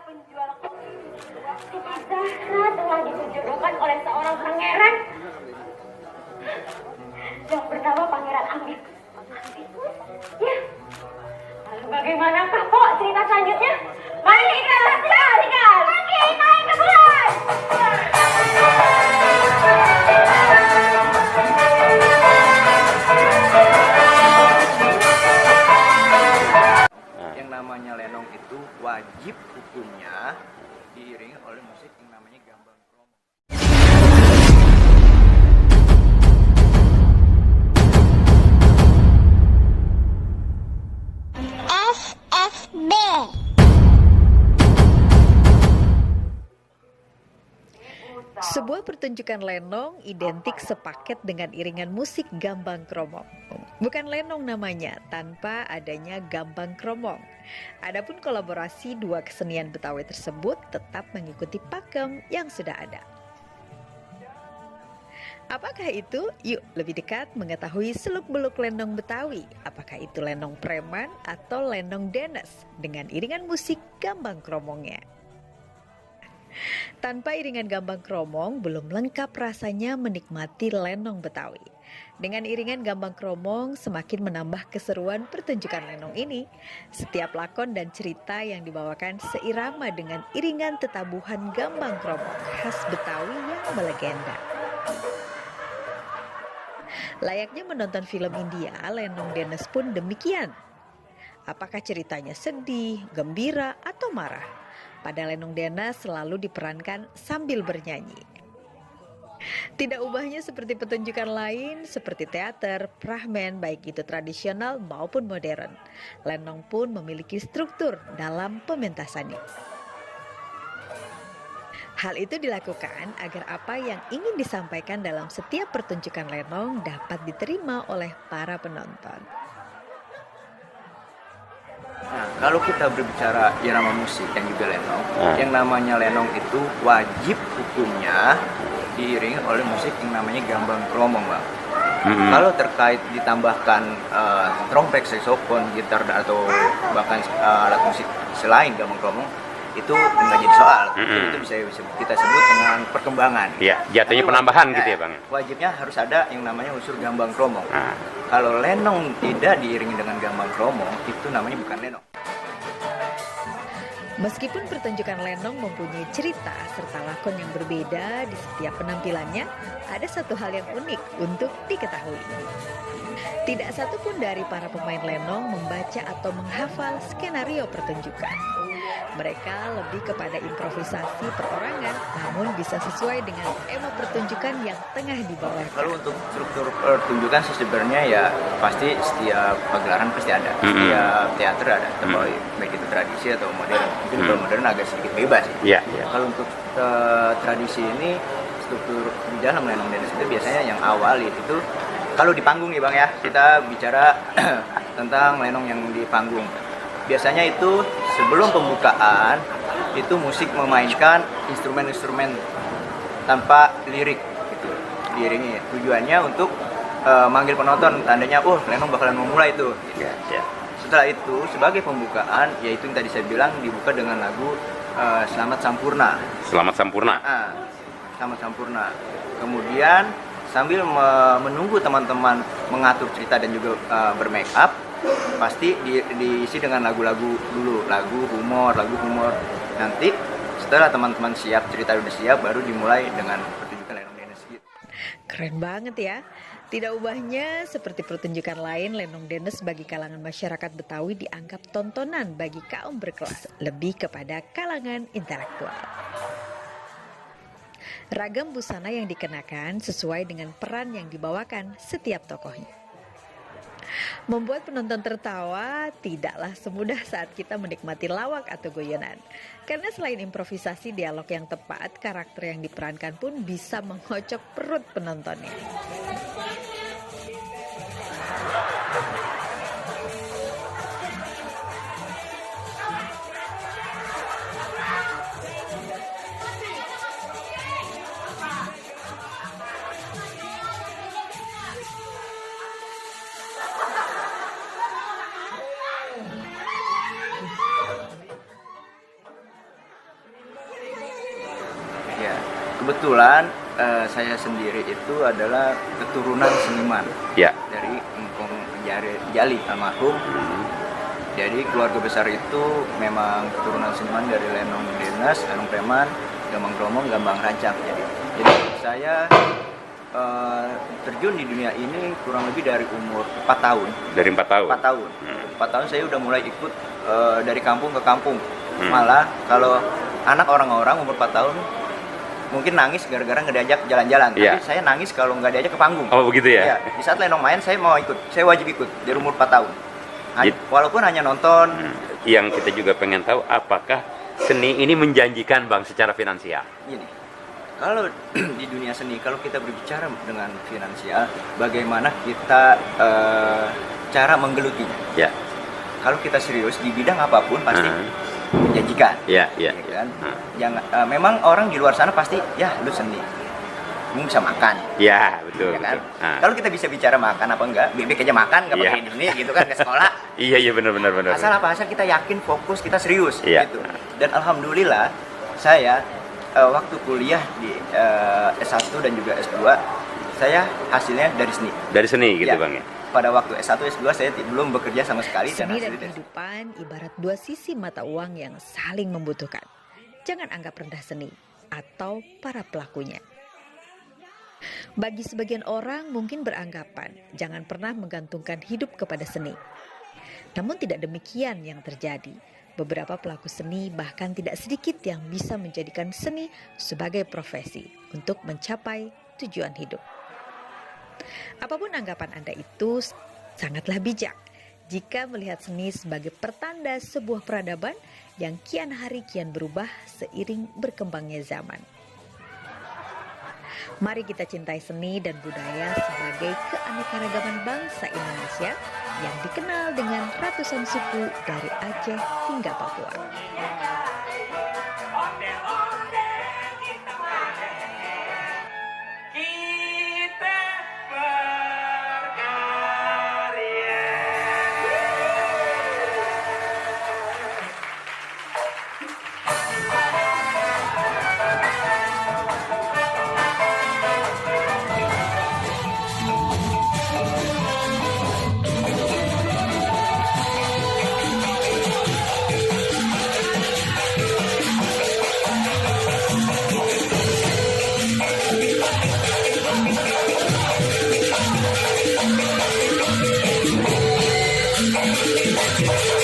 penjual kopi. Zahra telah dijodohkan oleh seorang pangeran yang bernama Pangeran Amit. Ya, lalu bagaimana kok cerita selanjutnya? Mari kita saksikan. Oke, naik ke bulan. Yang namanya lenong itu wajib hukumnya diiringi oleh musik yang namanya gambang kromong. FFB. Sebuah pertunjukan lenong identik sepaket dengan iringan musik gambang kromong. Bukan lenong namanya tanpa adanya gambang kromong. Adapun kolaborasi dua kesenian Betawi tersebut tetap mengikuti pakem yang sudah ada. Apakah itu? Yuk lebih dekat mengetahui seluk-beluk lenong Betawi. Apakah itu lenong preman atau lenong denes dengan iringan musik gambang kromongnya? Tanpa iringan gambang kromong belum lengkap rasanya menikmati lenong Betawi. Dengan iringan gambang kromong semakin menambah keseruan pertunjukan lenong ini. Setiap lakon dan cerita yang dibawakan seirama dengan iringan tetabuhan gambang kromong khas Betawi yang melegenda. Layaknya menonton film India, lenong denes pun demikian. Apakah ceritanya sedih, gembira, atau marah? Pada lenong denes selalu diperankan sambil bernyanyi. Tidak ubahnya seperti pertunjukan lain, seperti teater, prahmen, baik itu tradisional maupun modern. Lenong pun memiliki struktur dalam pementasannya. Hal itu dilakukan agar apa yang ingin disampaikan dalam setiap pertunjukan lenong dapat diterima oleh para penonton. Nah, kalau kita berbicara irama musik dan juga lenong, yang namanya lenong itu wajib hukumnya diiringi oleh musik yang namanya gambang kromong, Bang. Kalau terkait ditambahkan trompet, saxophone, gitar atau bahkan alat musik selain gambang kromong, itu nggak jadi soal. Itu bisa kita sebut dengan perkembangan. Iya, jatuhnya penambahan gitu ya, Bang. Wajibnya harus ada yang namanya unsur gambang kromong. Kalau lenong tidak diiringi dengan gambang kromong, itu namanya bukan lenong. Meskipun pertunjukan lenong mempunyai cerita serta lakon yang berbeda di setiap penampilannya, ada satu hal yang unik untuk diketahui. Tidak satu pun dari para pemain lenong membaca atau menghafal skenario pertunjukan. Mereka lebih kepada improvisasi perorangan, namun bisa sesuai dengan tema pertunjukan yang tengah dibawakan. Kalau untuk struktur pertunjukan sih sebenarnya ya pasti setiap pagelaran pasti ada, setiap teater ada, baik itu tradisi atau modern. Mungkin kalau modern agak sedikit bebas sih. Kalau untuk tradisi ini, struktur di dalam lenong denes itu biasanya yang awal itu kalau di panggung nih Bang ya, kita bicara tentang lenong yang di panggung. Biasanya itu sebelum pembukaan itu musik memainkan instrumen-instrumen tanpa lirik gitu, diiringi. Tujuannya untuk manggil penonton, tandanya lenong bakalan memulai itu. Setelah itu sebagai pembukaan, yaitu yang tadi saya bilang dibuka dengan lagu Selamat Sampurna. Selamat Sampurna. Selamat Sampurna. Kemudian sambil menunggu teman-teman mengatur cerita dan juga bermake up, pasti diisi dengan lagu-lagu dulu, lagu humor. Nanti setelah teman-teman siap, cerita udah siap, baru dimulai dengan pertunjukan lenong denes gitu. Keren banget ya. Tidak ubahnya seperti pertunjukan lain, lenong denes bagi kalangan masyarakat Betawi dianggap tontonan bagi kaum berkelas, lebih kepada kalangan intelektual. Ragam busana yang dikenakan sesuai dengan peran yang dibawakan setiap tokohnya. Membuat penonton tertawa tidaklah semudah saat kita menikmati lawak atau guyonan. Karena selain improvisasi dialog yang tepat, karakter yang diperankan pun bisa mengocok perut penontonnya. Kebetulan saya sendiri itu adalah keturunan seniman Ya. dari Engkong Jali almarhum. Jadi keluarga besar itu memang keturunan seniman dari Lenong Denes, Lenong Preman, Gambang Kromong, Gambang Rancak. Jadi saya terjun di dunia ini kurang lebih dari umur 4 tahun. Dari 4 tahun? 4 tahun. 4 tahun saya udah mulai ikut dari kampung ke kampung. Malah kalau anak orang-orang umur 4 tahun mungkin nangis gara-gara nggak diajak jalan-jalan. Iya. Tapi saya nangis kalau nggak diajak ke panggung. Oh begitu ya? Iya. Di saat Lenong main saya mau ikut. Saya wajib ikut dari umur 4 tahun. Walaupun hanya nonton. Yang kita juga pengen tahu apakah seni ini menjanjikan Bang secara finansial? Gini, kalau di dunia seni, kalau kita berbicara dengan finansial, bagaimana kita cara menggelutinya? Ya. Kalau kita serius di bidang apapun pasti menjanjikan. Ya, ya. Ya kan? Jangan, memang orang di luar sana pasti, ya lu seni, lu bisa makan. Ya, betul. Ya kan? Betul. Kalau kita bisa bicara makan apa enggak, bebek aja makan, nggak pakai ini gitu kan ke sekolah. Iya, iya benar. Asal apa? Asal kita yakin, fokus, kita serius. Iya. Gitu. Dan alhamdulillah saya waktu kuliah di S1 dan juga S2, saya hasilnya dari seni. Dari seni gitu Ya. Bang ya? Pada waktu S1, S2 saya belum bekerja sama sekali. Seni dan hasilnya dari kehidupan ibarat dua sisi mata uang yang saling membutuhkan. Jangan anggap rendah seni atau para pelakunya. Bagi sebagian orang mungkin beranggapan jangan pernah menggantungkan hidup kepada seni. Namun tidak demikian yang terjadi. Beberapa pelaku seni bahkan tidak sedikit yang bisa menjadikan seni sebagai profesi untuk mencapai tujuan hidup. Apapun anggapan Anda itu sangatlah bijak jika melihat seni sebagai pertanda sebuah peradaban yang kian hari kian berubah seiring berkembangnya zaman. Mari kita cintai seni dan budaya sebagai keanekaragaman bangsa Indonesia yang dikenal dengan ratusan suku dari Aceh hingga Papua. We'll be right back.